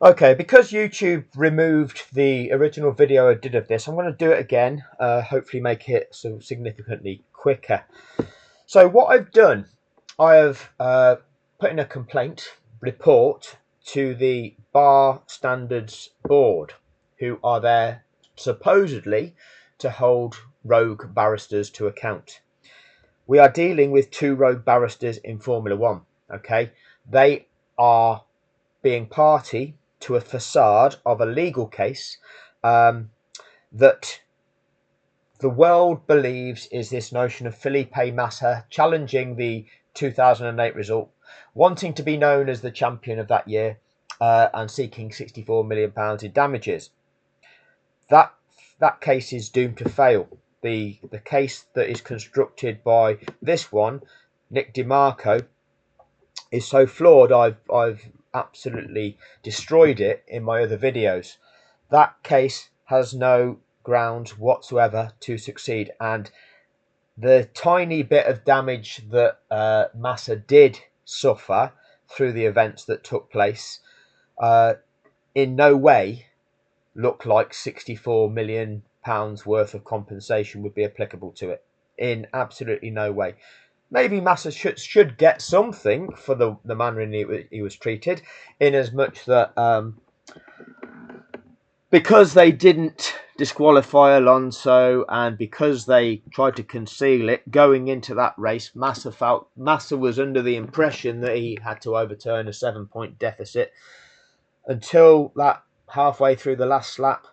Okay, because YouTube removed the original video I did of this, I'm going to do it again, hopefully make it so significantly quicker. So what I've done, I have put in a complaint report to the Bar Standards Board, who are there supposedly to hold rogue barristers to account. We are dealing with two rogue barristers in Formula One, okay? They are being party to a facade of a legal case that the world believes is this notion of Felipe Massa challenging the 2008 result, wanting to be known as the champion of that year, and seeking £64 million in damages. That case is doomed to fail. The case that is constructed by this one, Nick DeMarco, is so flawed. I've absolutely destroyed it in my other videos. That case has no grounds whatsoever to succeed, and the tiny bit of damage that Massa did suffer through the events that took place in no way look like £64 million worth of compensation would be applicable to it. In absolutely no way. Maybe Massa should get something for the manner in he was treated, in as much that because they didn't disqualify Alonso and because they tried to conceal it going into that race, Massa was under the impression that he had to overturn a 7-point deficit until that halfway through the last lap.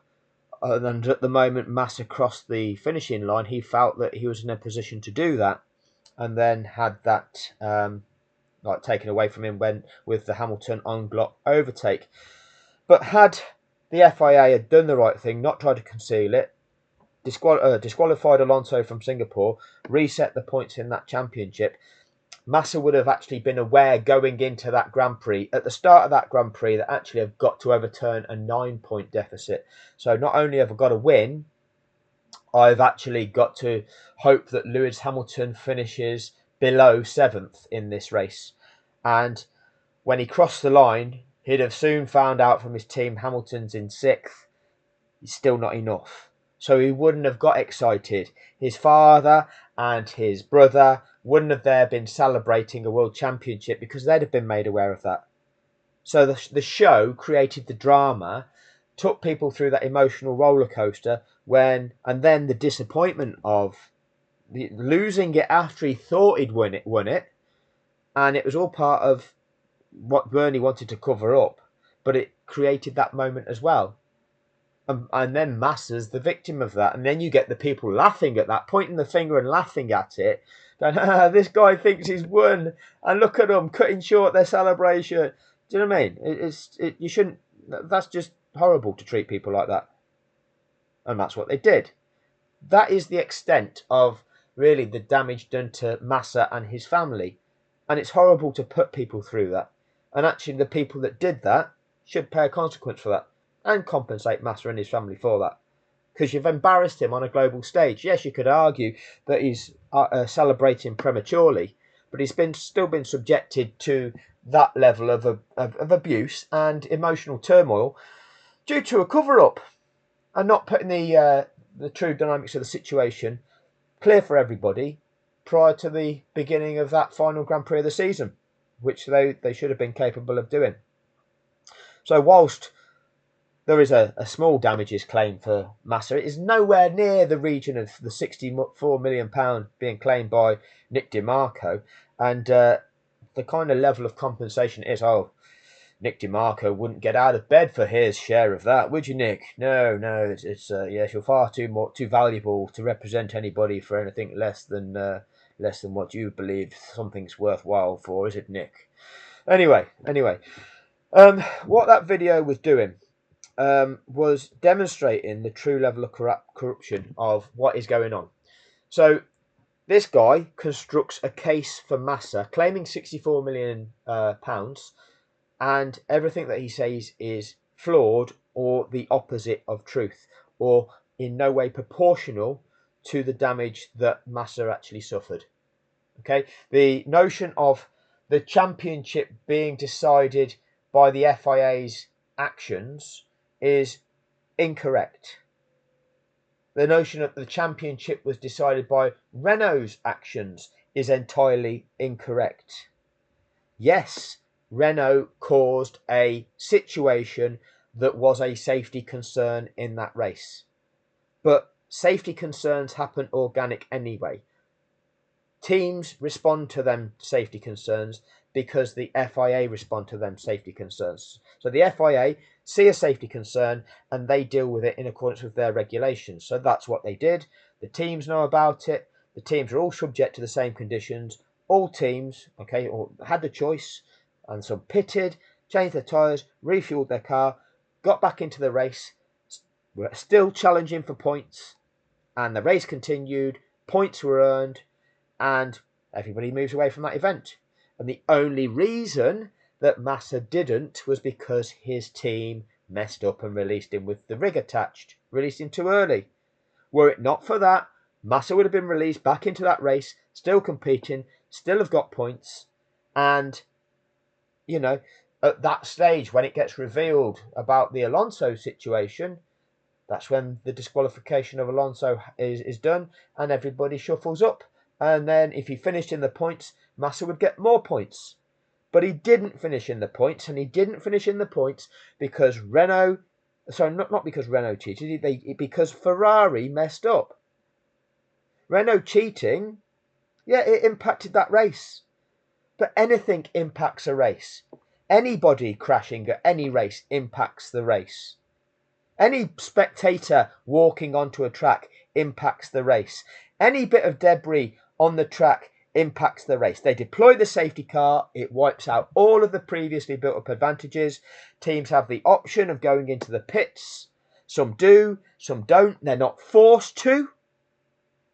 And at the moment Massa crossed the finishing line, he felt that he was in a position to do that, and then had that taken away from him when with the Hamilton on block overtake. But had the FIA had done the right thing, not tried to conceal it, disqualified Alonso from Singapore, reset the points in that championship, Massa would have actually been aware going into that Grand Prix, at the start of that Grand Prix, that actually have got to overturn a 9-point deficit. So not only have I got to win, I've actually got to hope that Lewis Hamilton finishes below 7th in this race. And when he crossed the line, he'd have soon found out from his team Hamilton's in 6th. It's still not enough. So he wouldn't have got excited. His father and his brother wouldn't have there been celebrating a world championship because they'd have been made aware of that. So the show created the drama, took people through that emotional roller coaster, and then the disappointment of losing it after he thought he'd won it, and it was all part of what Bernie wanted to cover up, but it created that moment as well. And then Massa's the victim of that, and then you get the people laughing at that, pointing the finger and laughing at it, going, this guy thinks he's won, and look at them cutting short their celebration. Do you know what I mean? You shouldn't. That's just horrible to treat people like that, and that's what they did. That is the extent of really the damage done to Massa and his family, and it's horrible to put people through that. And actually, the people that did that should pay a consequence for that and compensate Massa and his family for that, because you've embarrassed him on a global stage. Yes, you could argue that he's celebrating prematurely, but he's still been subjected to that level of abuse and emotional turmoil due to a cover-up and not putting the true dynamics of the situation clear for everybody prior to the beginning of that final Grand Prix of the season, which they should have been capable of doing. So whilst there is a small damages claim for Massa, it is nowhere near the region of the £64 million being claimed by Nick DeMarco, and the kind of level of compensation is, Nick DeMarco wouldn't get out of bed for his share of that, would you, Nick? No, it's yes, you're far too valuable to represent anybody for anything less than what you believe something's worthwhile for, is it, Nick? Anyway, what that video was doing was demonstrating the true level of corruption of what is going on. So this guy constructs a case for Massa, claiming £64 million, and everything that he says is flawed or the opposite of truth, or in no way proportional to the damage that Massa actually suffered. Okay, the notion of the championship being decided by the FIA's actions is incorrect. The notion that the championship was decided by Renault's actions is entirely incorrect. Yes, Renault caused a situation that was a safety concern in that race, but safety concerns happen organic anyway. Teams respond to them safety concerns because the FIA respond to them safety concerns. So the FIA see a safety concern and they deal with it in accordance with their regulations. So that's what they did. The teams know about it. The teams are all subject to the same conditions. All teams, okay, all had the choice, and some pitted, changed their tyres, refueled their car, got back into the race, were still challenging for points, and the race continued. Points were earned, and everybody moves away from that event. And the only reason that Massa didn't was because his team messed up and released him with the rig attached, released him too early. Were it not for that, Massa would have been released back into that race, still competing, still have got points. And, you know, at that stage, when it gets revealed about the Alonso situation, that's when the disqualification of Alonso is done and everybody shuffles up. And then if he finished in the points, Massa would get more points. But he didn't finish in the points, and he didn't finish in the points because Renault, sorry, not because Renault cheated, because Ferrari messed up. Renault cheating, yeah, it impacted that race. But anything impacts a race. Anybody crashing at any race impacts the race. Any spectator walking onto a track impacts the race. Any bit of debris on the track impacts the race. They deploy the safety car, it wipes out all of the previously built up advantages. Teams have the option of going into the pits. Some do, some don't. They're not forced to.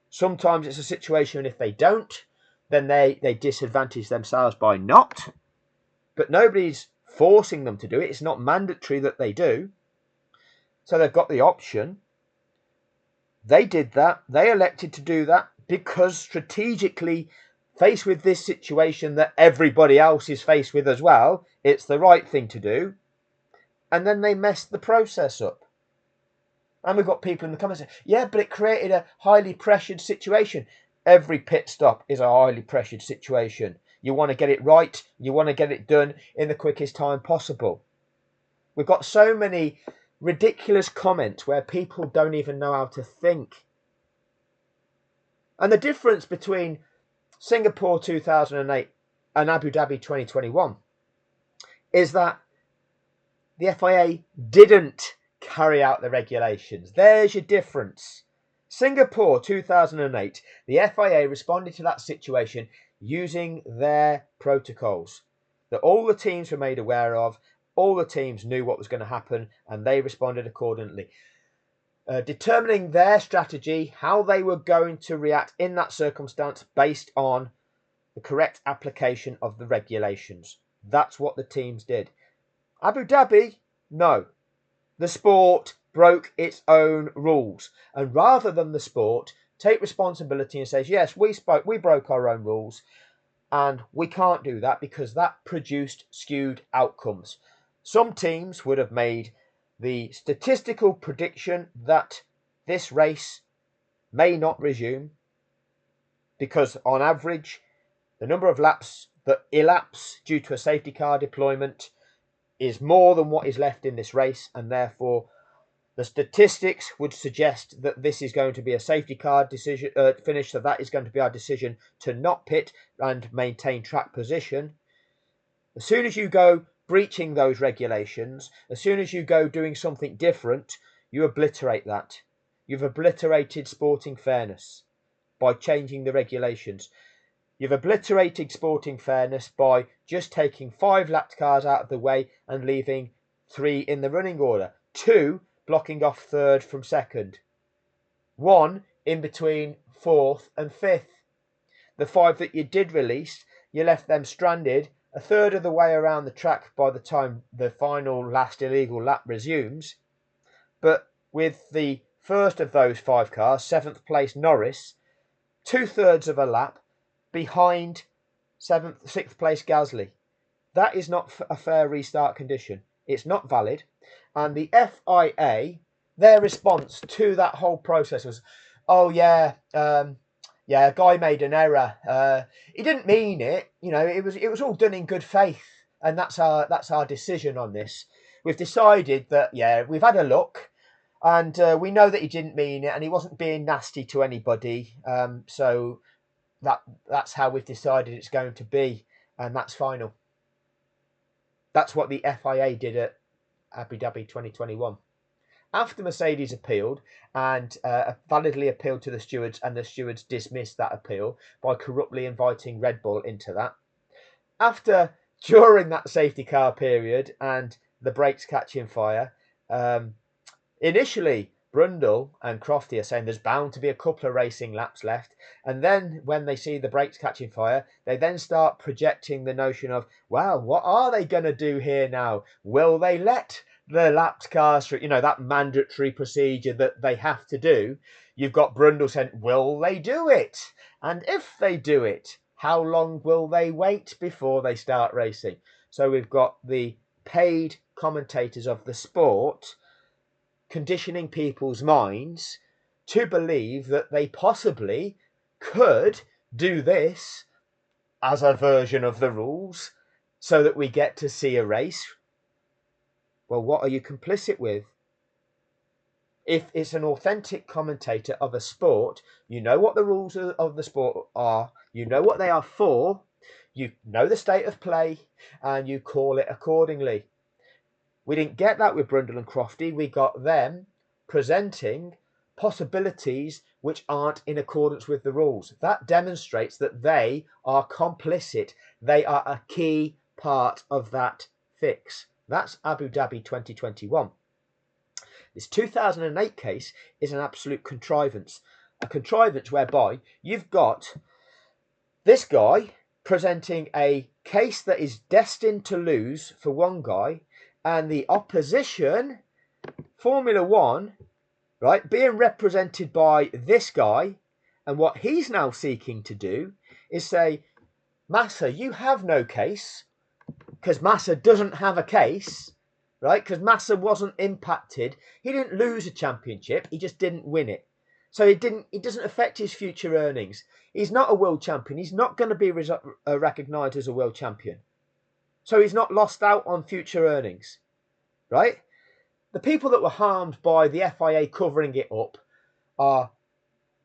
Sometimes it's a situation if they don't, then they disadvantage themselves by not. But nobody's forcing them to do it. It's not mandatory that they do. So they've got the option. They did that. They elected to do that because strategically, faced with this situation that everybody else is faced with as well, it's the right thing to do. And then they messed the process up. And we've got people in the comments saying, yeah, but it created a highly pressured situation. Every pit stop is a highly pressured situation. You want to get it right. You want to get it done in the quickest time possible. We've got so many ridiculous comments where people don't even know how to think. And the difference between Singapore 2008 and Abu Dhabi 2021 is that the FIA didn't carry out the regulations. There's your difference. Singapore 2008, the FIA responded to that situation using their protocols that all the teams were made aware of. All the teams knew what was going to happen and they responded accordingly. Determining their strategy, how they were going to react in that circumstance based on the correct application of the regulations. That's what the teams did. Abu Dhabi, no. The sport broke its own rules. And rather than the sport take responsibility and say, yes, we broke our own rules and we can't do that because that produced skewed outcomes. Some teams would have made the statistical prediction that this race may not resume because on average, the number of laps that elapse due to a safety car deployment is more than what is left in this race, and therefore the statistics would suggest that this is going to be a safety car decision finish, so that is going to be our decision to not pit and maintain track position. As soon as you go breaching those regulations, as soon as you go doing something different, you obliterate that. You've obliterated sporting fairness by changing the regulations. You've obliterated sporting fairness by just taking 5 lapped cars out of the way and leaving 3 in the running order. 2 blocking off 3rd from 2nd. 1 in between 4th and 5th. The 5 that you did release, you left them stranded a third of the way around the track by the time the final last illegal lap resumes. But with the first of those 5 cars, 7th place Norris, 2/3 of a lap behind 6th place Gasly. That is not a fair restart condition. It's not valid. And the FIA, their response to that whole process was, oh yeah, a guy made an error. He didn't mean it. You know, it was all done in good faith, and that's our decision on this. We've decided that we've had a look, and we know that he didn't mean it, and he wasn't being nasty to anybody. So that's how we've decided it's going to be, and that's final. That's what the FIA did at Abu Dhabi 2021. After Mercedes appealed and validly appealed to the stewards, and the stewards dismissed that appeal by corruptly inviting Red Bull into that. During that safety car period and the brakes catching fire, initially Brundle and Crofty are saying there's bound to be a couple of racing laps left, and then when they see the brakes catching fire, they then start projecting the notion of, well, what are they going to do here now? Will they let the lapped cars through, that mandatory procedure that they have to do? You've got Brundle saying, will they do it? And if they do it, how long will they wait before they start racing? So we've got the paid commentators of the sport conditioning people's minds to believe that they possibly could do this as a version of the rules so that we get to see a race. Well, what are you complicit with? If it's an authentic commentator of a sport, you know what the rules of the sport are, you know what they are for, you know the state of play, and you call it accordingly. We didn't get that with Brundle and Crofty. We got them presenting possibilities which aren't in accordance with the rules. That demonstrates that they are complicit. They are a key part of that fix. That's Abu Dhabi 2021. This 2008 case is an absolute contrivance. A contrivance whereby you've got this guy presenting a case that is destined to lose for one guy, and the opposition, Formula One, right, being represented by this guy, and what he's now seeking to do is say, Massa, you have no case, because Massa doesn't have a case, right? Because Massa wasn't impacted. He didn't lose a championship. He just didn't win it. So it doesn't affect his future earnings. He's not a world champion. He's not going to be recognised as a world champion. So he's not lost out on future earnings, right? The people that were harmed by the FIA covering it up are,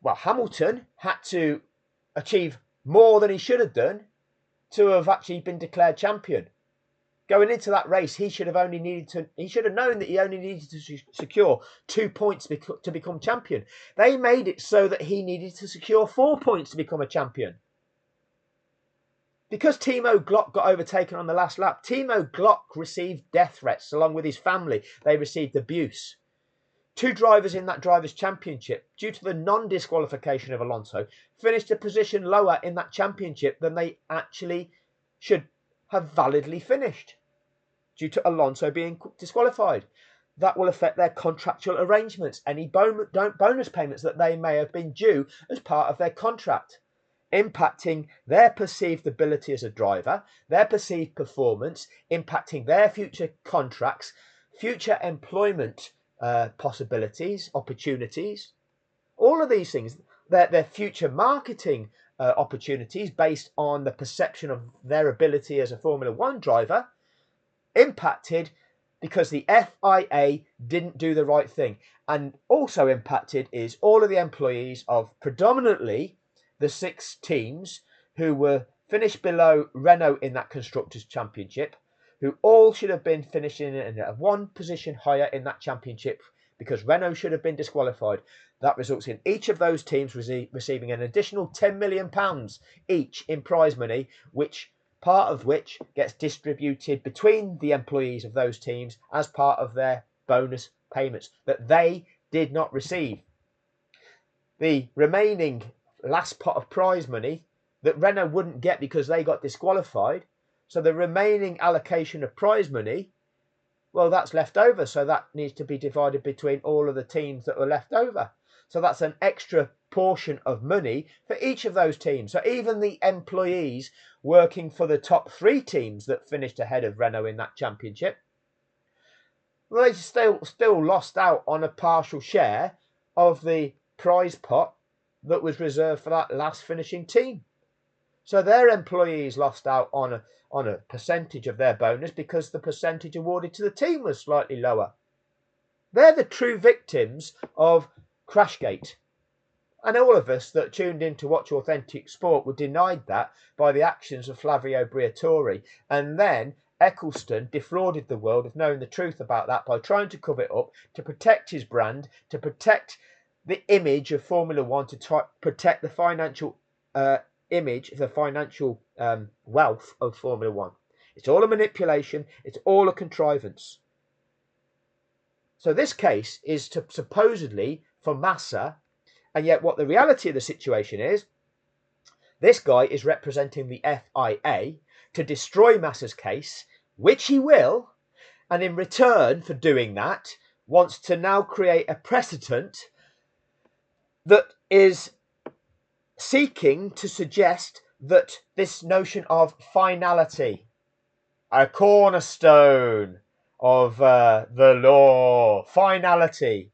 well, Hamilton had to achieve more than he should have done to have actually been declared champion. Going into that race, he should have known that he only needed to secure 2 points to become champion. They made it so that he needed to secure 4 points to become a champion. Because Timo Glock got overtaken on the last lap, Timo Glock received death threats along with his family. They received abuse. 2 drivers in that Drivers' Championship, due to the non-disqualification of Alonso, finished a position lower in that championship than they actually should have validly finished, due to Alonso being disqualified. That will affect their contractual arrangements, any bonus payments that they may have been due as part of their contract, impacting their perceived ability as a driver, their perceived performance, impacting their future contracts, future employment possibilities, opportunities, all of these things, their future marketing opportunities based on the perception of their ability as a Formula One driver, impacted because the FIA didn't do the right thing. And also impacted is all of the employees of predominantly the 6 teams who were finished below Renault in that Constructors' Championship, who all should have been finishing in a 1 position higher in that championship because Renault should have been disqualified. That results in each of those teams receiving an additional £10 million each in prize money, part of which gets distributed between the employees of those teams as part of their bonus payments that they did not receive. The remaining last pot of prize money that Renault wouldn't get because they got disqualified, so the remaining allocation of prize money, well, that's left over, so that needs to be divided between all of the teams that were left over. So that's an extra portion of money for each of those teams. So even the employees working for the top 3 teams that finished ahead of Renault in that championship Well, they still lost out on a partial share of the prize pot that was reserved for that last finishing team. So their employees lost out on a percentage of their bonus because the percentage awarded to the team was slightly lower. They're the true victims of Crashgate. And all of us that tuned in to watch authentic sport were denied that by the actions of Flavio Briatore. And then Eccleston defrauded the world of knowing the truth about that by trying to cover it up, to protect his brand, to protect the image of Formula One, to protect the financial image, the financial wealth of Formula One. It's all a manipulation. It's all a contrivance. So this case is supposedly for Massa. And yet what the reality of the situation is, this guy is representing the FIA to destroy Massa's case, which he will, and in return for doing that, wants to now create a precedent that is seeking to suggest that this notion of finality, a cornerstone of the law, finality,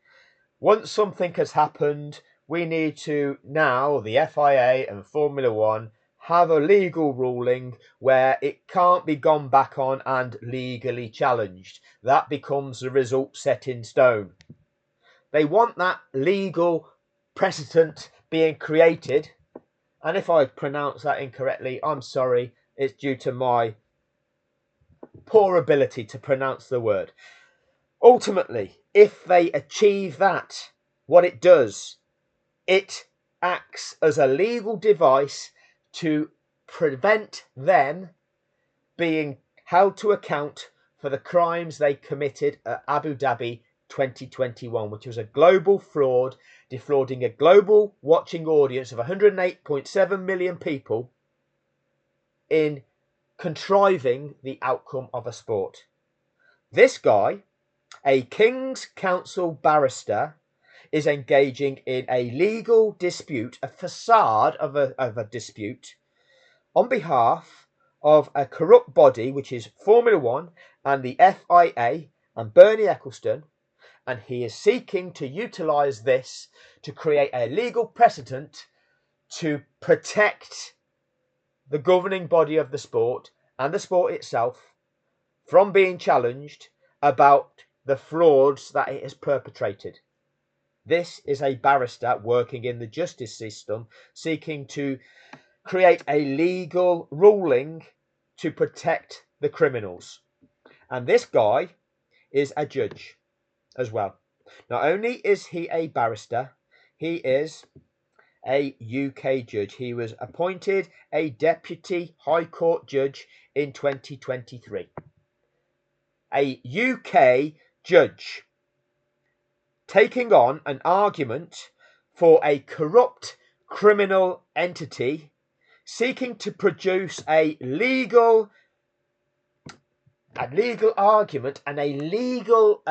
once something has happened, we need to now, the FIA and Formula One, have a legal ruling where it can't be gone back on and legally challenged. That becomes the result set in stone. They want that legal precedent being created. And if I pronounce that incorrectly, I'm sorry. It's due to my poor ability to pronounce the word. Ultimately, if they achieve that, what it does, it acts as a legal device to prevent them being held to account for the crimes they committed at Abu Dhabi 2021, which was a global fraud, defrauding a global watching audience of 108.7 million people in contriving the outcome of a sport. This guy, a King's Counsel barrister, is engaging in a legal dispute, a facade of a dispute, on behalf of a corrupt body, which is Formula One and the FIA and Bernie Eccleston, and he is seeking to utilise this to create a legal precedent to protect the governing body of the sport and the sport itself from being challenged about the frauds that it has perpetrated. This is a barrister working in the justice system, seeking to create a legal ruling to protect the criminals. And this guy is a judge as well. Not only is he a barrister, he is a UK judge. He was appointed a deputy High Court judge in 2023. A UK judge taking on an argument for a corrupt criminal entity seeking to produce a legal argument and a legal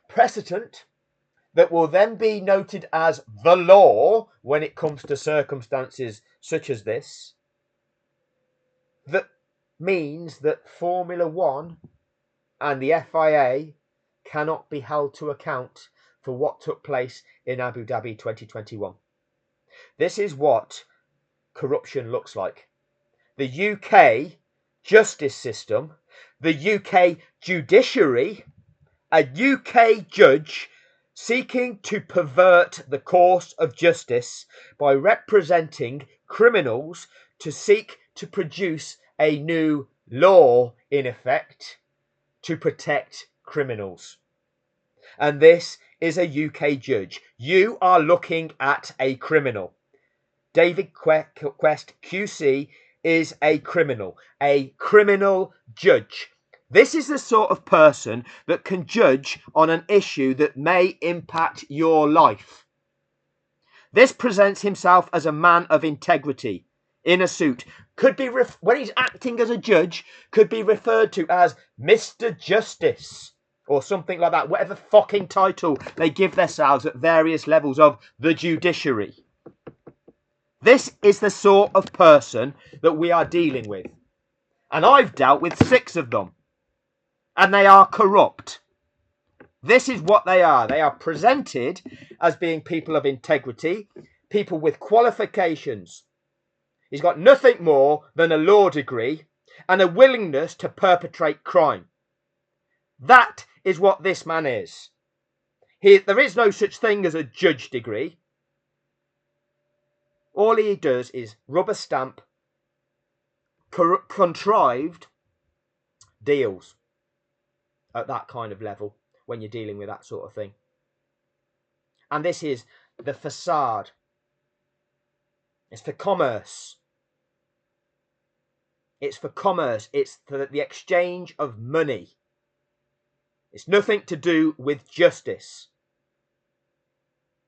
precedent that will then be noted as the law when it comes to circumstances such as this. That means that Formula One and the FIA cannot be held to account for what took place in Abu Dhabi 2021. This is what corruption looks like. The UK justice system, the UK judiciary, a UK judge seeking to pervert the course of justice by representing criminals to seek to produce a new law, in effect, to protect criminals. And this is a UK judge. You are looking at a criminal. David Quest QC is a criminal judge. This is the sort of person that can judge on an issue that may impact your life. This presents himself as a man of integrity in a suit. Could be, when he's acting as a judge, could be referred to as Mr. Justice or something like that. Whatever fucking title they give themselves at various levels of the judiciary. This is the sort of person that we are dealing with. And I've dealt with 6 of them. And they are corrupt. This is what they are. They are presented as being people of integrity, people with qualifications. He's got nothing more than a law degree and a willingness to perpetrate crime. That is what this man is. There is no such thing as a judge degree. All he does is rubber stamp contrived deals at that kind of level when you're dealing with that sort of thing. And this is the facade. It's for commerce. It's for commerce. It's for the exchange of money. It's nothing to do with justice.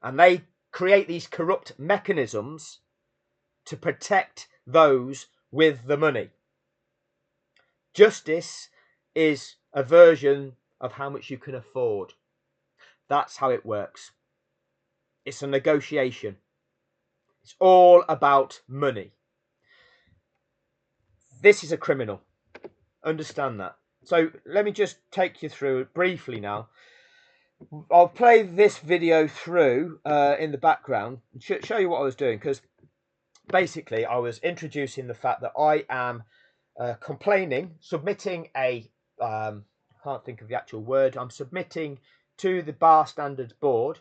And they create these corrupt mechanisms to protect those with the money. Justice is a version of how much you can afford. That's how it works. It's a negotiation. It's all about money. This is a criminal. Understand that. So let me just take you through it briefly now. I'll play this video through in the background and show you what I was doing, because basically I was introducing the fact that I am submitting a, I can't think of the actual word, I'm submitting to the Bar Standards Board,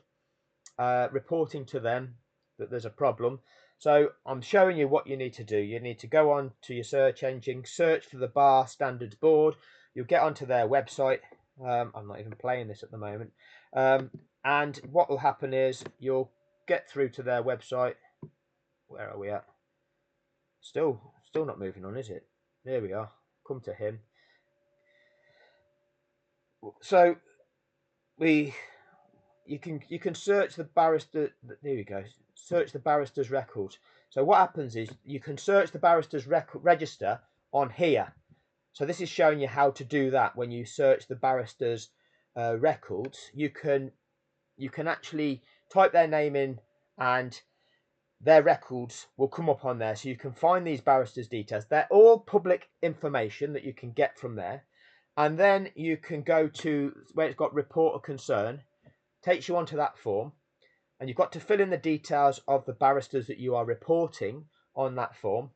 reporting to them that there's a problem. So I'm showing you what you need to do. You need to go on to your search engine, search for the Bar Standards Board. You'll get onto their website. I'm not even playing this at the moment. And what will happen is you'll get through to their website. Where are we at? Still not moving on, is it? There we are. Come to him. So you can search the barrister. There we go. Search the barrister's records. So what happens is you can search the barrister's register on here. So this is showing you how to do that. When you search the barrister's records, you can actually type their name in and their records will come up on there. So you can find these barristers' details. They're all public information that you can get from there. And then you can go to where it's got report of concern. Takes you onto that form. And you've got to fill in the details of the barristers that you are reporting on that form.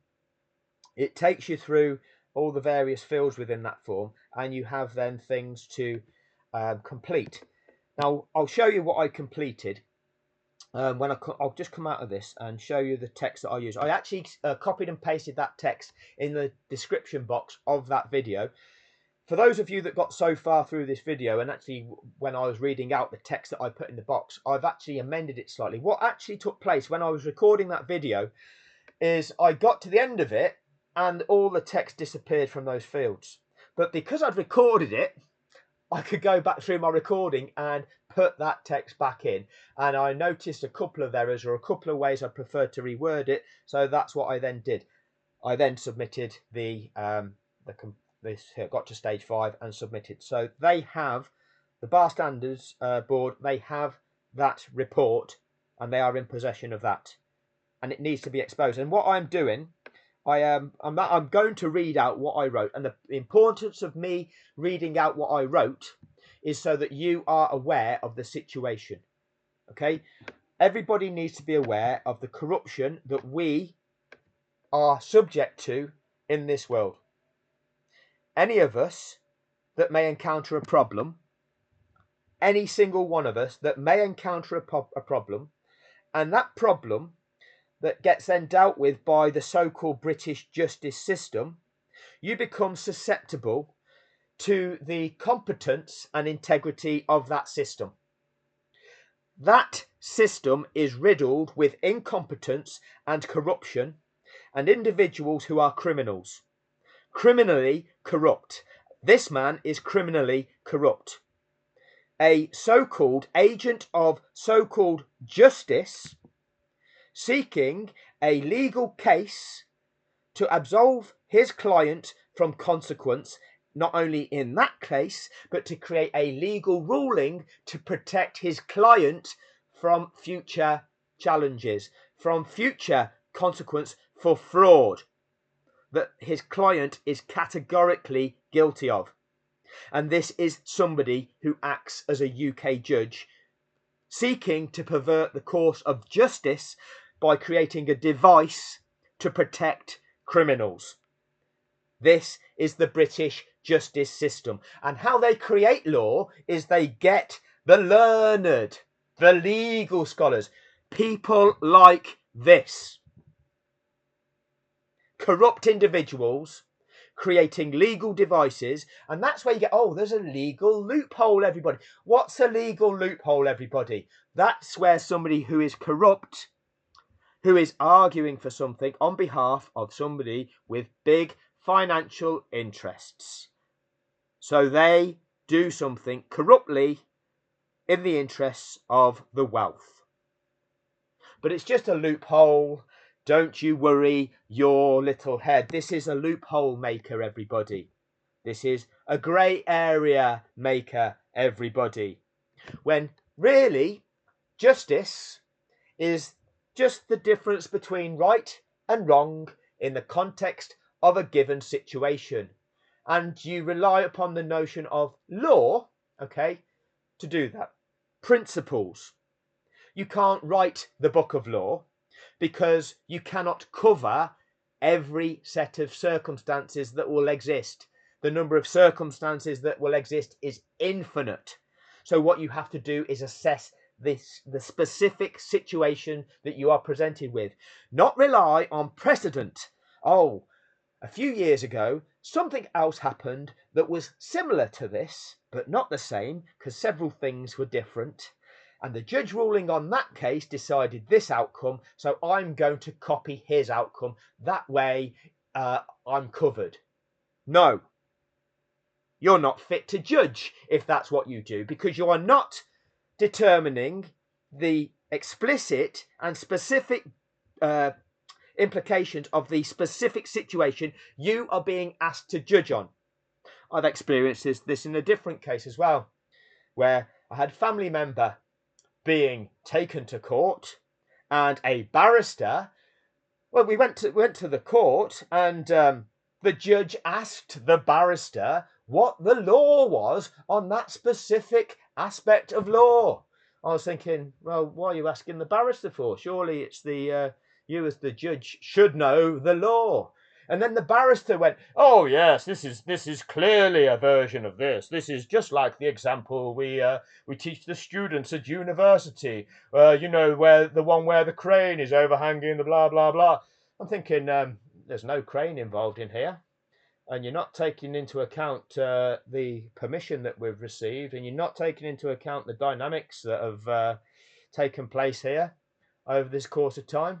It takes you through all the various fields within that form, and you have then things to complete. Now I'll show you what I completed when I'll just come out of this and show you the text that I use. I actually copied and pasted that text in the description box of that video. For those of you that got so far through this video, and actually when I was reading out the text that I put in the box, I've actually amended it slightly. What actually took place when I was recording that video is I got to the end of it and all the text disappeared from those fields. But because I'd recorded it, I could go back through my recording and put that text back in. And I noticed a couple of errors or a couple of ways I preferred to reword it. So that's what I then did. I then submitted got to stage 5 and submitted. So they have, the Bar Standards Board, they have that report and they are in possession of that. And it needs to be exposed. And what I'm doing, I'm going to read out what I wrote. And the importance of me reading out what I wrote is so that you are aware of the situation. Okay? Everybody needs to be aware of the corruption that we are subject to in this world. Any of us that may encounter a problem, any single one of us that may encounter a problem, and that problem that gets then dealt with by the so-called British justice system, you become susceptible to the competence and integrity of that system. That system is riddled with incompetence and corruption and individuals who are criminals. Criminally corrupt. This man is criminally corrupt. A so-called agent of so-called justice seeking a legal case to absolve his client from consequence, not only in that case, but to create a legal ruling to protect his client from future challenges, from future consequence for fraud that his client is categorically guilty of. And this is somebody who acts as a UK judge, seeking to pervert the course of justice by creating a device to protect criminals. This is the British justice system. And how they create law is they get the learned, the legal scholars, people like this, corrupt individuals creating legal devices, and that's where you get, oh, there's a legal loophole, everybody. What's a legal loophole, everybody? That's where somebody who is corrupt, who is arguing for something on behalf of somebody with big financial interests. So they do something corruptly in the interests of the wealth. But it's just a loophole. Don't you worry your little head. This is a loophole maker, everybody. This is a grey area maker, everybody. When really, justice is just the difference between right and wrong in the context of a given situation. And you rely upon the notion of law, okay, to do that. Principles. You can't write the book of law because you cannot cover every set of circumstances that will exist. The number of circumstances that will exist is infinite. So what you have to do is assess the specific situation that you are presented with, not rely on precedent. Oh, a few years ago, something else happened that was similar to this, but not the same, because several things were different. And the judge ruling on that case decided this outcome, so I'm going to copy his outcome. That way, I'm covered. No, you're not fit to judge if that's what you do, because you are not determining the explicit and specific implications of the specific situation you are being asked to judge on. I've experienced this in a different case as well, where I had a family member being taken to court, and a barrister. Well, we went to the court, and the judge asked the barrister what the law was on that specific aspect of law. I was thinking, well, why are you asking the barrister for? Surely it's the you as the judge should know the law. And then the barrister went, oh yes, this is clearly a version of this. This is just like the example we teach the students at university. You know, where the crane is overhanging the blah blah blah. I'm thinking, there's no crane involved in here, and you're not taking into account the permission that we've received, and you're not taking into account the dynamics that have taken place here over this course of time.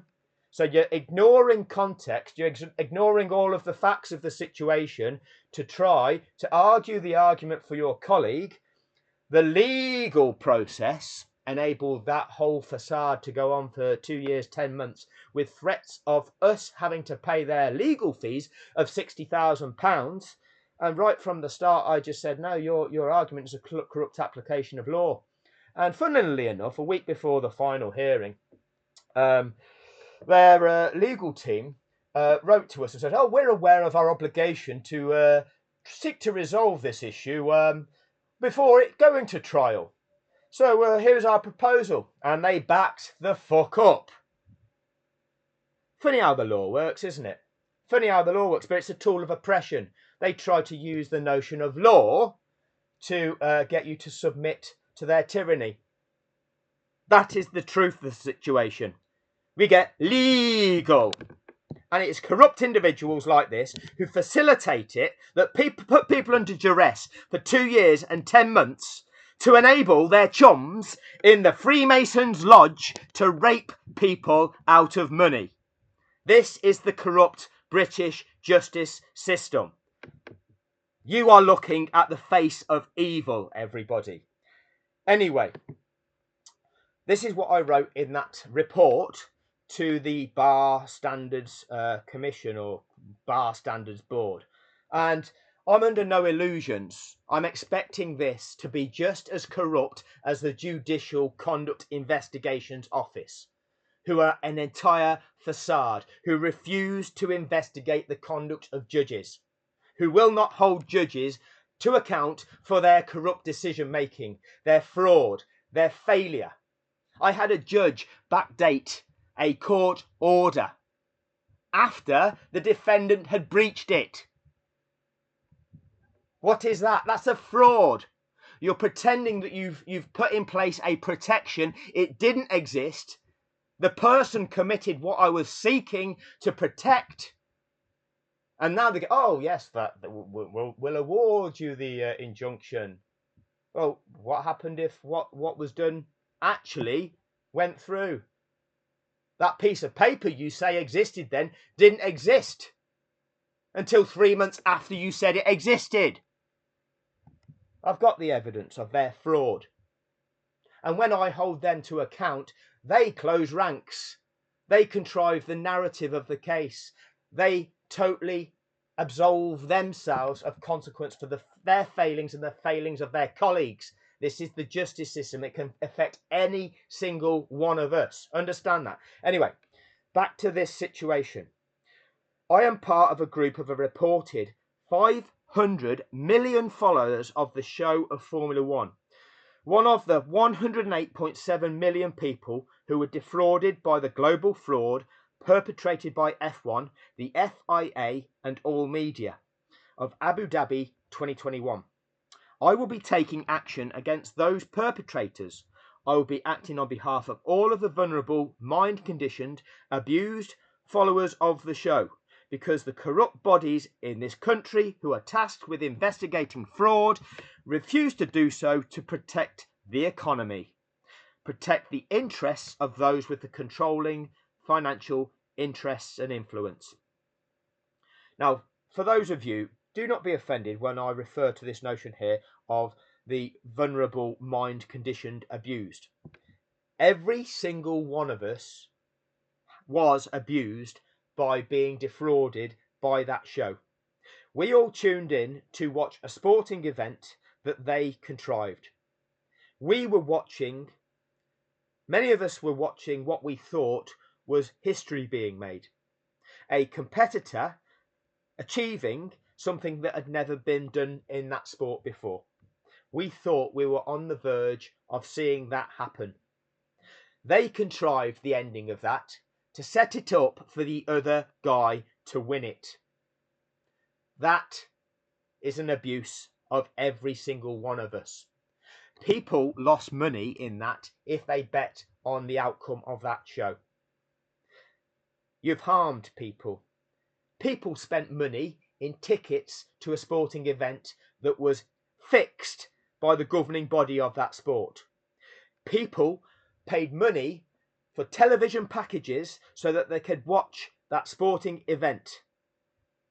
So you're ignoring context, you're ignoring all of the facts of the situation to try to argue the argument for your colleague. The legal process enabled that whole facade to go on for 2 years, 10 months, with threats of us having to pay their legal fees of £60,000. And right from the start, I just said, no, your argument is a corrupt application of law. And funnily enough, a week before the final hearing, their legal team wrote to us and said, oh, we're aware of our obligation to seek to resolve this issue before it going to trial. So here's our proposal. And they backed the fuck up. Funny how the law works, isn't it? Funny how the law works, but it's a tool of oppression. They try to use the notion of law to get you to submit to their tyranny. That is the truth of the situation. We get legal. And it's corrupt individuals like this who facilitate it, that put people under duress for 2 years and 10 months to enable their chums in the Freemasons' lodge to rape people out of money. This is the corrupt British justice system. You are looking at the face of evil, everybody. Anyway, this is what I wrote in that report to the Bar Standards Commission or Bar Standards Board. And I'm under no illusions. I'm expecting this to be just as corrupt as the Judicial Conduct Investigations Office, who are an entire facade, who refuse to investigate the conduct of judges, who will not hold judges to account for their corrupt decision making, their fraud, their failure. I had a judge backdate a court order after the defendant had breached it. What is that? That's a fraud. You're pretending that you've put in place a protection. It didn't exist. The person committed what I was seeking to protect. And now they go, oh yes, we'll award you the injunction. Well, what happened if what was done actually went through? That piece of paper you say existed then didn't exist until 3 months after you said it existed. I've got the evidence of their fraud. And when I hold them to account, they close ranks. They contrive the narrative of the case. They totally absolve themselves of consequence for their failings and the failings of their colleagues. This is the justice system. It can affect any single one of us. Understand that? Anyway, back to this situation. I am part of a group of a reported 500 million followers of the show of Formula One. One of the 108.7 million people who were defrauded by the global fraud perpetrated by F1, the FIA and ALL MEDIA of Abu Dhabi 2021. I will be taking action against those perpetrators. I will be acting on behalf of all of the vulnerable, mind-conditioned, abused followers of the show, because the corrupt bodies in this country who are tasked with investigating fraud refuse to do so to protect the economy, protect the interests of those with the controlling financial interests and influence. Now, for those of you, do not be offended when I refer to this notion here of the vulnerable, mind-conditioned, abused. Every single one of us was abused by being defrauded by that show. We all tuned in to watch a sporting event that they contrived. We were watching, many of us were watching what we thought was history being made. A competitor achieving something that had never been done in that sport before. We thought we were on the verge of seeing that happen. They contrived the ending of that to set it up for the other guy to win it. That is an abuse of every single one of us. People lost money in that if they bet on the outcome of that show. You've harmed people. People spent money in tickets to a sporting event that was fixed by the governing body of that sport. People paid money for television packages so that they could watch that sporting event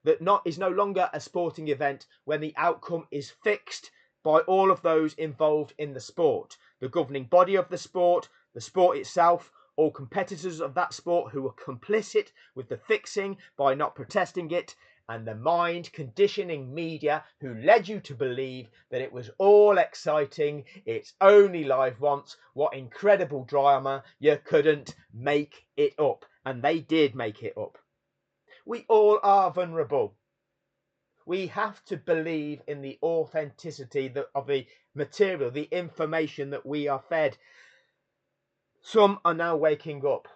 that is no longer a sporting event when the outcome is fixed by all of those involved in the sport. The governing body of the sport itself, all competitors of that sport who were complicit with the fixing by not protesting it, and the mind conditioning media who led you to believe that it was all exciting, it's only live once, what incredible drama, you couldn't make it up. And they did make it up. We all are vulnerable. We have to believe in the authenticity of the material, the information that we are fed. Some are now waking up.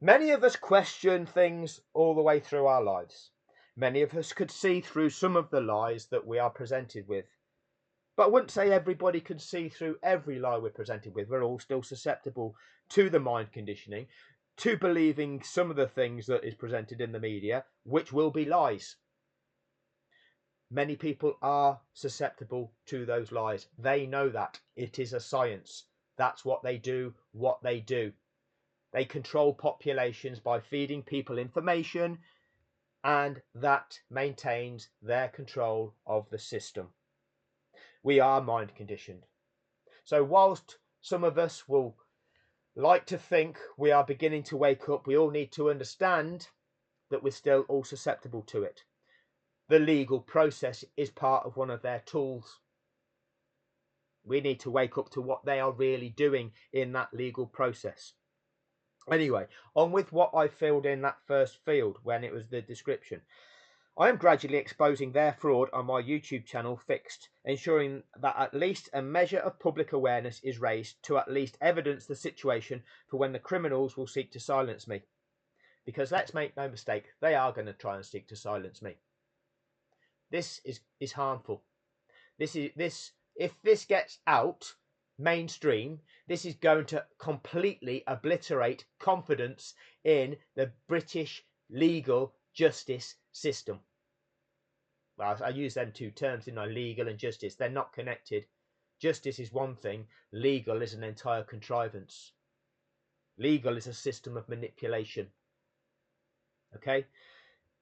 Many of us question things all the way through our lives. Many of us could see through some of the lies that we are presented with. But I wouldn't say everybody can see through every lie we're presented with. We're all still susceptible to the mind conditioning, to believing some of the things that is presented in the media, which will be lies. Many people are susceptible to those lies. They know that. It is a science. That's what they do, They control populations by feeding people information, and that maintains their control of the system. We are mind conditioned. So whilst some of us will like to think we are beginning to wake up, we all need to understand that we're still all susceptible to it. The legal process is part of one of their tools. We need to wake up to what they are really doing in that legal process. Anyway, on with what I filled in that first field when it was the description. I am gradually exposing their fraud on my YouTube channel Fixed, ensuring that at least a measure of public awareness is raised to at least evidence the situation for when the criminals will seek to silence me. Because let's make no mistake, they are going to try and seek to silence me. This is harmful. If this gets out mainstream, this is going to completely obliterate confidence in the British legal justice system. Well, I use them two terms, didn't I? Legal and justice. They're not connected. Justice is one thing. Legal is an entire contrivance. Legal is a system of manipulation. Okay?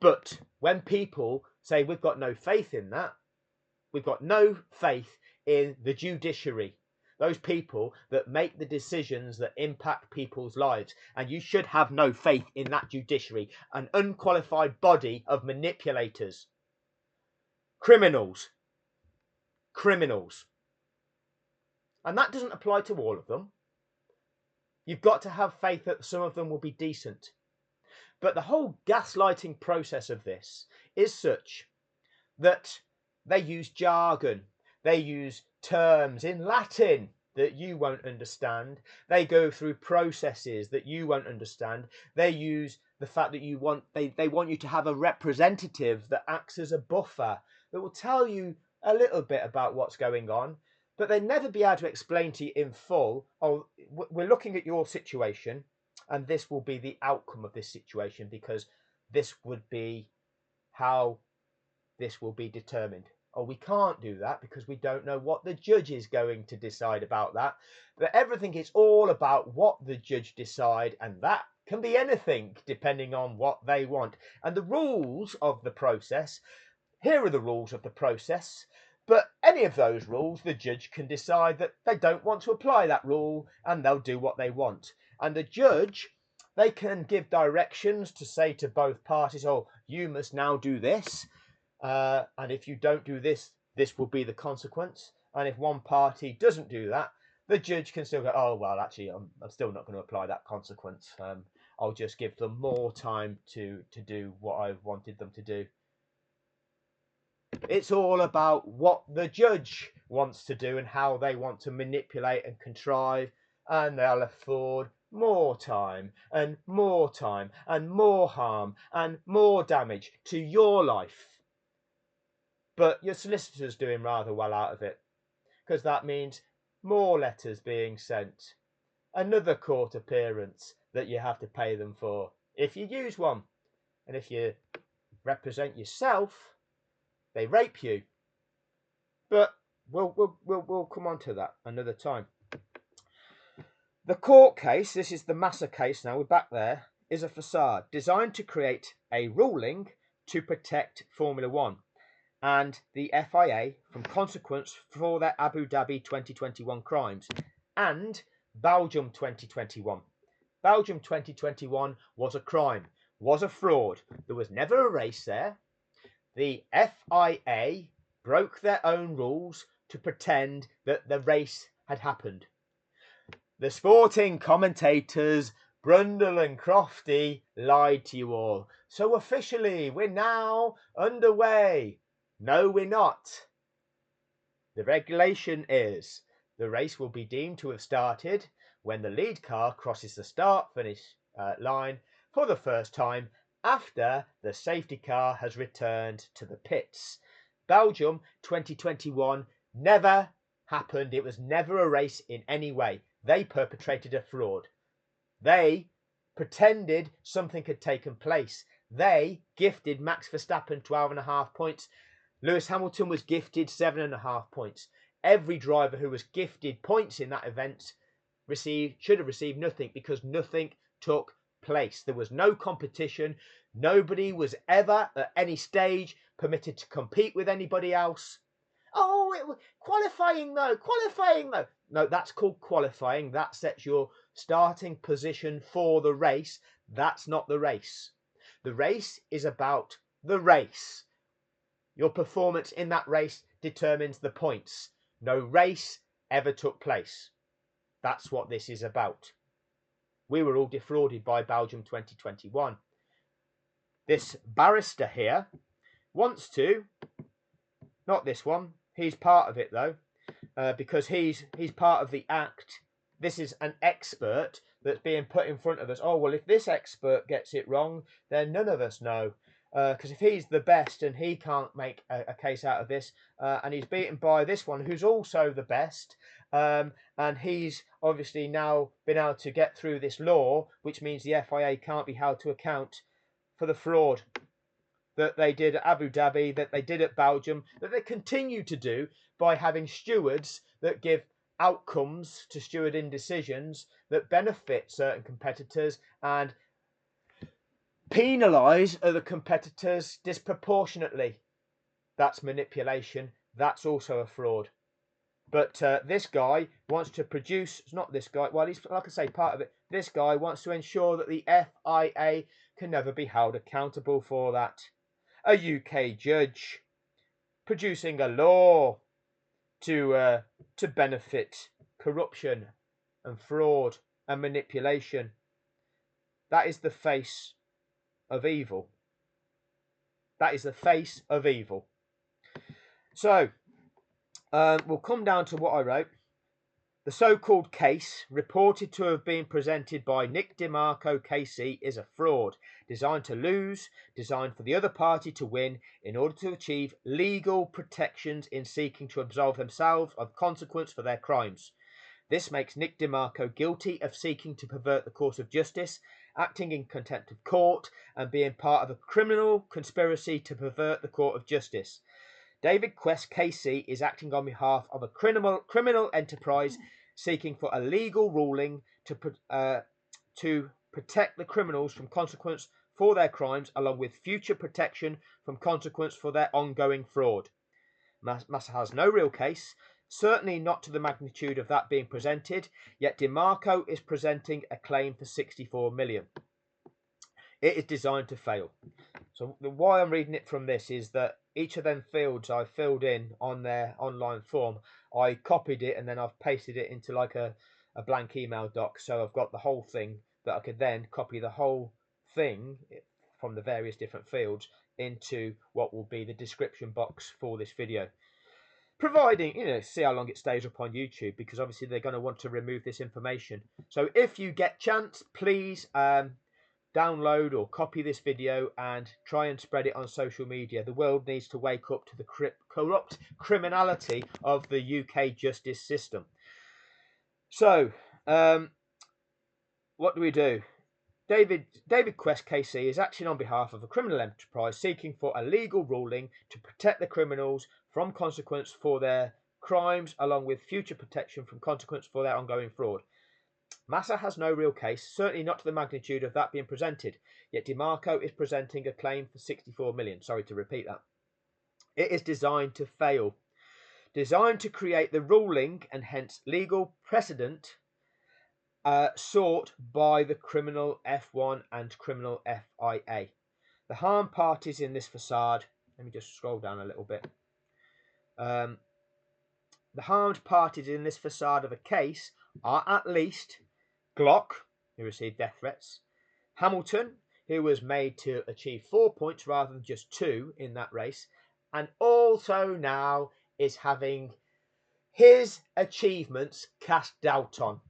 But when people say we've got no faith in that, we've got no faith in the judiciary, those people that make the decisions that impact people's lives, and you should have no faith in that judiciary, an unqualified body of manipulators, criminals. And that doesn't apply to all of them. You've got to have faith that some of them will be decent. But the whole gaslighting process of this is such that they use jargon, they use terms in Latin that you won't understand, they go through processes that you won't understand, they use the fact that they want you to have a representative that acts as a buffer that will tell you a little bit about what's going on, but they never be able to explain to you in full, oh, we're looking at your situation and this will be the outcome of this situation because this would be how this will be determined. Oh, we can't do that because we don't know what the judge is going to decide about that. But everything is all about what the judge decide, and that can be anything depending on what they want. And the rules of the process, here are the rules of the process, but any of those rules, the judge can decide that they don't want to apply that rule and they'll do what they want. And the judge, they can give directions to say to both parties, oh, you must now do this. And if you don't do this, this will be the consequence. And if one party doesn't do that, the judge can still go, oh, well, actually, I'm still not going to apply that consequence. I'll just give them more time to do what I wanted them to do. It's all about what the judge wants to do and how they want to manipulate and contrive, and they'll afford more time and more time and more harm and more damage to your life. But your solicitor's doing rather well out of it, because that means more letters being sent, another court appearance that you have to pay them for if you use one, and if you represent yourself, they rape you. But we'll come on to that another time. The court case, this is the Massa case now, we're back there, is a facade designed to create a ruling to protect Formula One and the FIA from consequence for their Abu Dhabi 2021 crimes and Belgium 2021. Belgium 2021 was a crime, was a fraud. There was never a race there. The FIA broke their own rules to pretend that the race had happened. The sporting commentators, Brundle and Crofty, lied to you all. So officially, we're now underway. No, we're not. The regulation is the race will be deemed to have started when the lead car crosses the start-finish line for the first time after the safety car has returned to the pits. Belgium 2021 never happened. It was never a race in any way. They perpetrated a fraud. They pretended something had taken place. They gifted Max Verstappen 12.5 points. Lewis Hamilton was gifted 7.5 points. Every driver who was gifted points in that event should have received nothing because nothing took place. There was no competition. Nobody was ever at any stage permitted to compete with anybody else. Oh, qualifying though. No, that's called qualifying. That sets your starting position for the race. That's not the race. The race is about the race. Your performance in that race determines the points. No race ever took place. That's what this is about. We were all defrauded by Belgium 2021. This barrister here wants to, not this one, he's part of it though, because he's part of the act. This is an expert that's being put in front of us. Oh, well, if this expert gets it wrong, then none of us know. Because if he's the best and he can't make a case out of this, and he's beaten by this one who's also the best, and he's obviously now been able to get through this law, which means the FIA can't be held to account for the fraud that they did at Abu Dhabi, that they did at Belgium, that they continue to do by having stewards that give outcomes to stewarding decisions that benefit certain competitors and penalise other competitors disproportionately. That's manipulation. That's also a fraud. But this guy wants to produce, it's not this guy, well, he's, like I say, part of it. This guy wants to ensure that the FIA can never be held accountable for that. A UK judge producing a law to benefit corruption and fraud and manipulation. That is the face of evil. That is the face of evil. So we'll come down to what I wrote. The so-called case, reported to have been presented by Nick DeMarco KC, is a fraud, designed to lose, designed for the other party to win, in order to achieve legal protections in seeking to absolve themselves of consequence for their crimes. This makes Nick DeMarco guilty of seeking to pervert the course of justice, acting in contempt of court, and being part of a criminal conspiracy to pervert the court of justice. David Quest KC is acting on behalf of a criminal enterprise seeking for a legal ruling to protect the criminals from consequence for their crimes, along with future protection from consequence for their ongoing fraud. Massa has no real case, certainly not to the magnitude of that being presented, yet DeMarco is presenting a claim for 64 million. It is designed to fail. So why I'm reading it from this is that each of them fields I filled in on their online form, I copied it and then I've pasted it into like a blank email doc. So I've got the whole thing that I could then copy the whole thing from the various different fields into what will be the description box for this video. Providing, see how long it stays up on YouTube, because obviously they're going to want to remove this information. So if you get chance, please download or copy this video and try and spread it on social media. The world needs to wake up to the corrupt criminality of the UK justice system. So, what do? David Quest KC is acting on behalf of a criminal enterprise seeking for a legal ruling to protect the criminals from consequence for their crimes, along with future protection from consequence for their ongoing fraud. Massa has no real case, certainly not to the magnitude of that being presented, yet DeMarco is presenting a claim for 64 million. Sorry to repeat that. It is designed to fail, designed to create the ruling and hence legal precedent sought by the criminal F1 and criminal FIA. The harmed parties in this facade, let me just scroll down a little bit. The harmed parties in this facade of a case are at least Glock, who received death threats, Hamilton, who was made to achieve 4 points rather than just 2 in that race, and also now is having his achievements cast doubt on.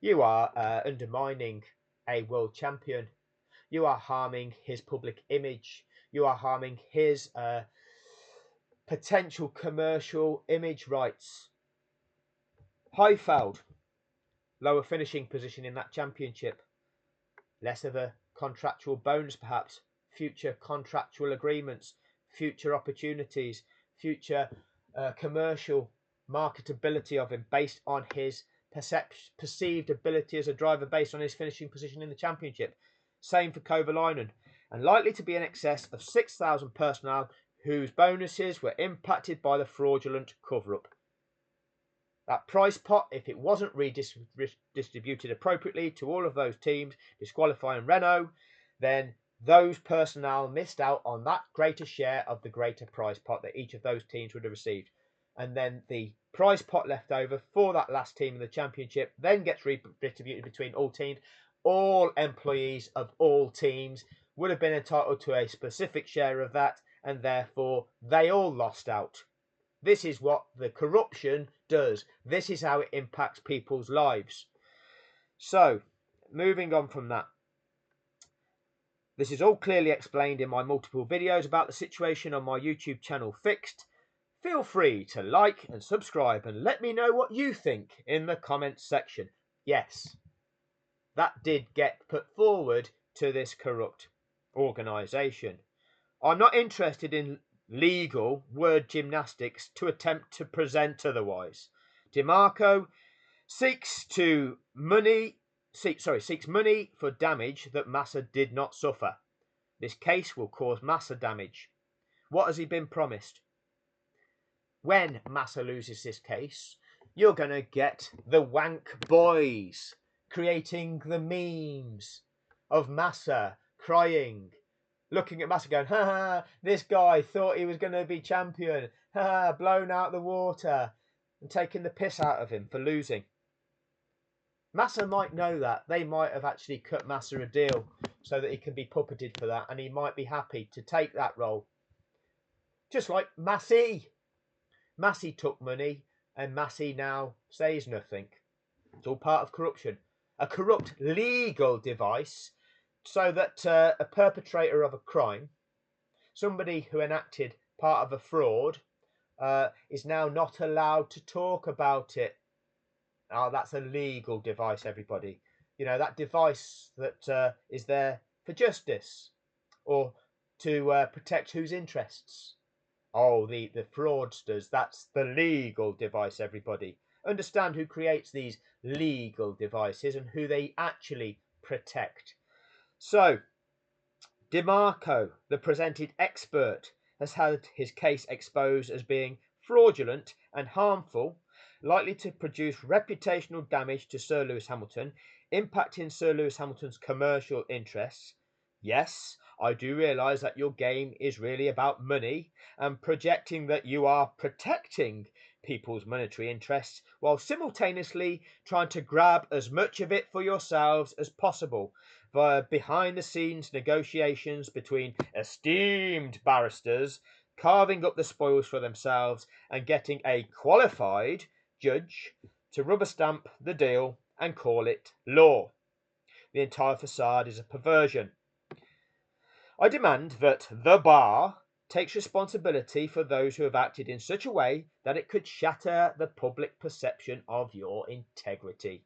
You are undermining a world champion. You are harming his public image. You are harming his potential commercial image rights. Heifeld, lower finishing position in that championship. Less of a contractual bonus perhaps. Future contractual agreements. Future opportunities. Future commercial marketability of him based on his perceived ability as a driver, based on his finishing position in the championship. Same for Kovalainen. And likely to be in excess of 6,000 personnel whose bonuses were impacted by the fraudulent cover-up. That price pot, if it wasn't redistributed appropriately to all of those teams, disqualifying Renault, then those personnel missed out on that greater share of the greater prize pot that each of those teams would have received. And then the prize pot left over for that last team in the championship then gets redistributed between all teams. All employees of all teams would have been entitled to a specific share of that, and therefore they all lost out. This is what the corruption does. This is how it impacts people's lives. So, moving on from that. This is all clearly explained in my multiple videos about the situation on my YouTube channel Fixed. Feel free to like and subscribe and let me know what you think in the comments section. Yes, that did get put forward to this corrupt organisation. I'm not interested in legal word gymnastics to attempt to present otherwise. DeMarco seeks money for damage that Massa did not suffer. This case will cause Massa damage. What has he been promised? When Massa loses this case, you're going to get the wank boys creating the memes of Massa crying, looking at Massa going, ha ha, this guy thought he was going to be champion, ha ha, blown out the water, and taking the piss out of him for losing. Massa might know that. They might have actually cut Massa a deal so that he can be puppeted for that, and he might be happy to take that role. Just like Massey. Massey took money, and Massey now says nothing. It's all part of corruption. A corrupt legal device so that a perpetrator of a crime, somebody who enacted part of a fraud, is now not allowed to talk about it. Oh, that's a legal device, everybody. You know, that device that is there for justice or to protect whose interests? Oh, the fraudsters. That's the legal device, everybody. Understand who creates these legal devices and who they actually protect. So, DeMarco, the presented expert, has had his case exposed as being fraudulent and harmful, likely to produce reputational damage to Sir Lewis Hamilton, impacting Sir Lewis Hamilton's commercial interests. Yes, I do realise that your game is really about money and projecting that you are protecting people's monetary interests while simultaneously trying to grab as much of it for yourselves as possible via behind-the-scenes negotiations between esteemed barristers, carving up the spoils for themselves and getting a qualified judge to rubber stamp the deal and call it law. The entire facade is a perversion. I demand that the bar takes responsibility for those who have acted in such a way that it could shatter the public perception of your integrity.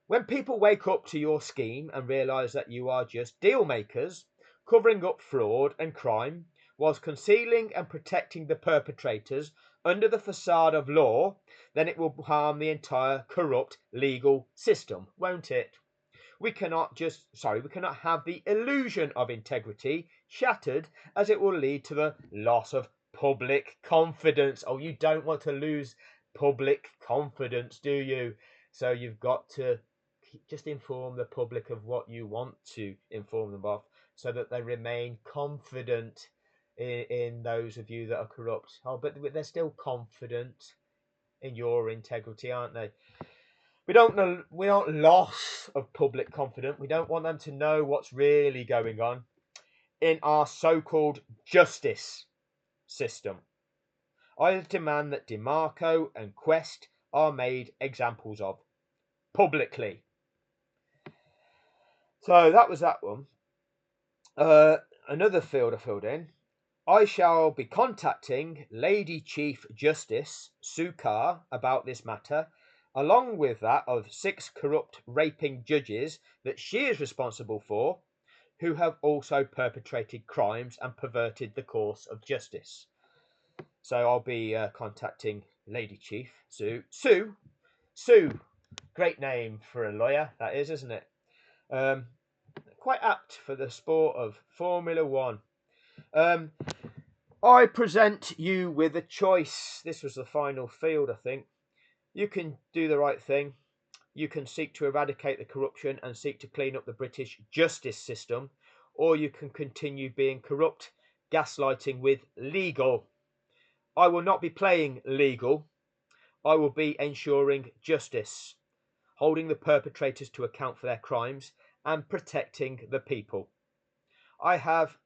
When people wake up to your scheme and realise that you are just deal makers, covering up fraud and crime, whilst concealing and protecting the perpetrators under the facade of law, then it will harm the entire corrupt legal system, won't it? We cannot have the illusion of integrity shattered, as it will lead to the loss of public confidence. Oh, you don't want to lose public confidence, do you? So you've got to just inform the public of what you want to inform them of so that they remain confident in those of you that are corrupt. Oh, but they're still confident in your integrity, aren't they? We don't loss of public confidence. We don't want them to know what's really going on in our so-called justice system. I demand that DeMarco and Quest are made examples of publicly. So that was that one. Another field I filled in. I shall be contacting Lady Chief Justice Sukar about this matter, along with that of 6 corrupt raping judges that she is responsible for, who have also perpetrated crimes and perverted the course of justice. So I'll be contacting Lady Chief Sue. Great name for a lawyer, that is, isn't it? Quite apt for the sport of Formula One. I present you with a choice. This was the final field, I think. You can do the right thing. You can seek to eradicate the corruption and seek to clean up the British justice system, or you can continue being corrupt, gaslighting with legal. I will not be playing legal. I will be ensuring justice, holding the perpetrators to account for their crimes and protecting the people. I have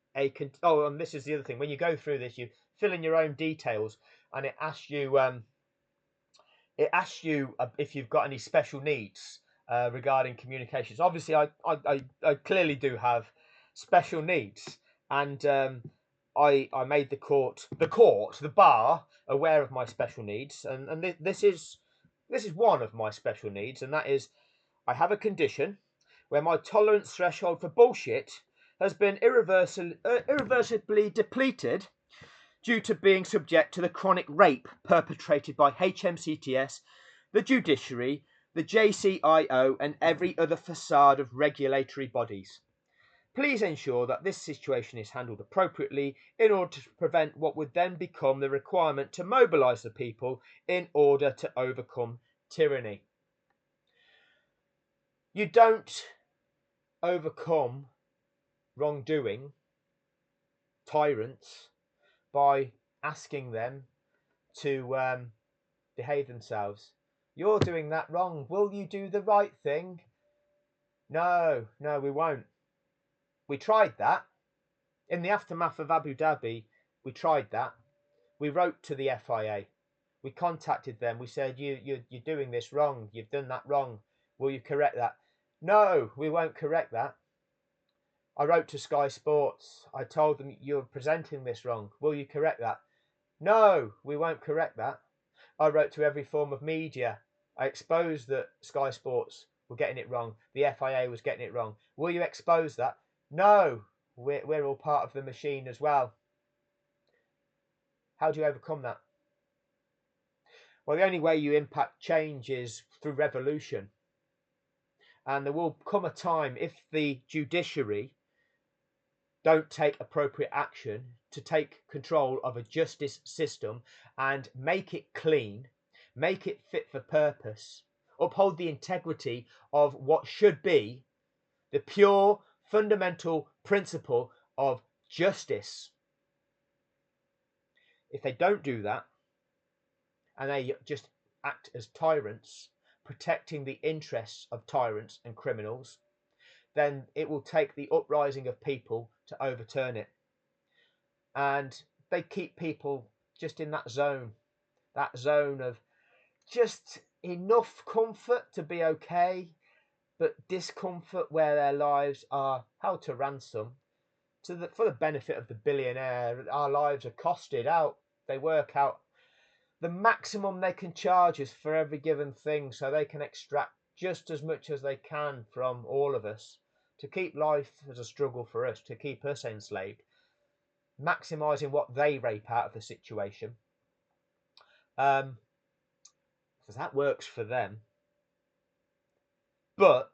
oh, and this is the other thing. When you go through this, you fill in your own details, and it asks you if you've got any special needs regarding communications. Obviously, I clearly do have special needs, and I made the bar aware of my special needs, and this is one of my special needs, and that is I have a condition where my tolerance threshold for bullshit has been irreversibly depleted due to being subject to the chronic rape perpetrated by HMCTS, the judiciary, the JCIO, and every other facade of regulatory bodies. Please ensure that this situation is handled appropriately in order to prevent what would then become the requirement to mobilise the people in order to overcome tyranny. You don't overcome wrongdoing, tyrants, by asking them to behave themselves. You're doing that wrong. Will you do the right thing? No, we won't. We tried that. In the aftermath of Abu Dhabi, we tried that. We wrote to the FIA. We contacted them. We said, you're doing this wrong. You've done that wrong. Will you correct that? No, we won't correct that. I wrote to Sky Sports. I told them, you're presenting this wrong. Will you correct that? No, we won't correct that. I wrote to every form of media. I exposed that Sky Sports were getting it wrong. The FIA was getting it wrong. Will you expose that? No, we're all part of the machine as well. How do you overcome that? Well, the only way you impact change is through revolution. And there will come a time, if the judiciary don't take appropriate action to take control of a justice system and make it clean, make it fit for purpose, uphold the integrity of what should be the pure fundamental principle of justice. If they don't do that, and they just act as tyrants, protecting the interests of tyrants and criminals, then it will take the uprising of people to overturn it. And they keep people just in that zone of just enough comfort to be okay, but discomfort where their lives are held to ransom for the benefit of the billionaire. Our lives are costed out. They work out the maximum they can charge us for every given thing, so they can extract just as much as they can from all of us to keep life as a struggle for us, to keep us enslaved, maximising what they rape out of the situation. So that works for them. But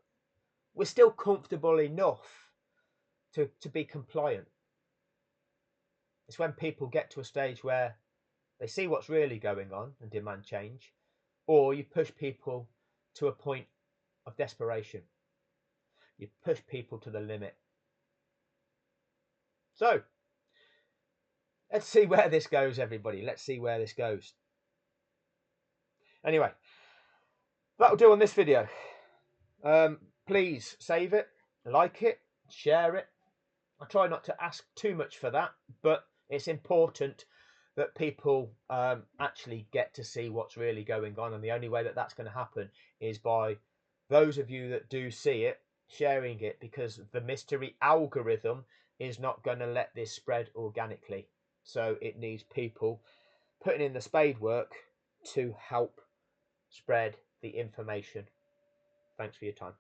we're still comfortable enough to be compliant. It's when people get to a stage where they see what's really going on and demand change, or you push people to a point of desperation. You push people to the limit. So, let's see where this goes, everybody. Let's see where this goes. Anyway, that'll do on this video. Please save it, like it, share it. I try not to ask too much for that, but it's important that people actually get to see what's really going on. And the only way that that's going to happen is by those of you that do see it, sharing it, because the mystery algorithm is not going to let this spread organically. So it needs people putting in the spade work to help spread the information. Thanks for your time.